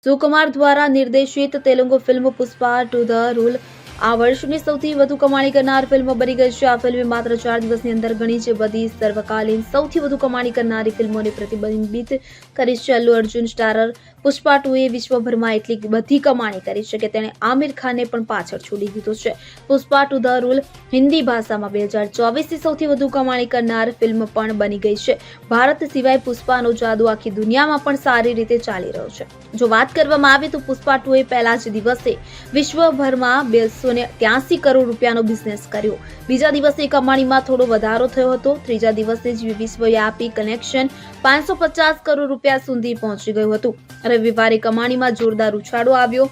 સુકુમાર દ્વારા નિર્દેશિત Telugu film Pushpa to the rule આ વર્ષની સૌથી વધુ કમાણી કરનાર ફિલ્મ બની ગઈ છે. આ ફિલ્મે માત્ર 4 દિવસની અંદર ઘણી જ બધી સર્વકાલીન સૌથી વધુ કમાણી કરનારી ફિલ્મોને પ્રતિબિંબિત કરી છે. અલ્લુ અર્જુન સ્ટારર પુષ્પા 2 એ વિશ્વભરમાં એટલી બધી કમાણી કરી છે કે તેણે આમિર ખાનને પણ પાછળ છોડી દીધો છે. Pushpa to the rule Hindi ભાષામાં 2024ની સૌથી વધુ કમાણી કરનાર ફિલ્મ પણ બની ગઈ છે. ભારત સિવાય પુષ્પાનો જાદુ આખી દુનિયામાં પણ સારી રીતે ચાલી રહ્યો છે. જો વાત કરવામાં આવે તો પુષ્પા 2 એ પહેલા જ દિવસે વિશ્વભરમાં 283 કરોડ રૂપિયાનો બિઝનેસ કર્યો. બીજા દિવસે કમાણીમાં થોડો વધારો થયો હતો. ત્રીજા દિવસે જ વિશ્વવ્યાપી કનેક્શન 550 કરોડ રૂપિયા સુધી પહોંચી ગયું હતું. રવિવારે કમાણીમાં જોરદાર ઉછાળો આવ્યો.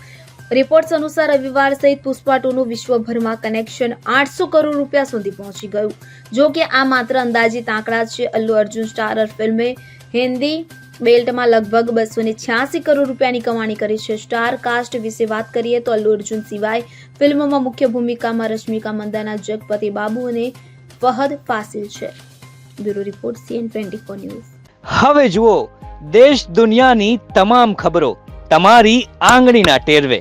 રિપોર્ટ્સ અનુસાર રવિવાર સહિત પુષ્પા 2નું વિશ્વભરમાં કનેક્શન 800 કરોડ રૂપિયા સુધી પહોંચી ગયું. જો કે આ માત્ર અંદાજિત આંકડા છે. અલ્લુ અર્જુન સ્ટારર ફિલ્મે હિન્દી બેલ્ટમાં લગભગ 286 કરોડ રૂપિયાની કમાણી કરી છે. સ્ટાર કાસ્ટ વિશે વાત કરીએ તો અલ્લુ અર્જુન સિવાય ફિલ્મમાં મુખ્ય ભૂમિકામાં રશ્મિકા મંદાના, જગપતિ બાબુ અને ફહદ ફાસિલ છે. Bureau report CN24 news. હવે જુઓ દેશ દુનિયાની તમામ ખબરો તમારી આંગળીના ટેરવે.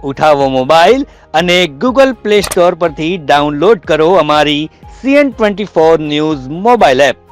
ઉઠાવો મોબાઈલ અને Google Play Store પરથી ડાઉનલોડ કરો અમારી CN24 ન્યૂઝ મોબાઈલ એપ.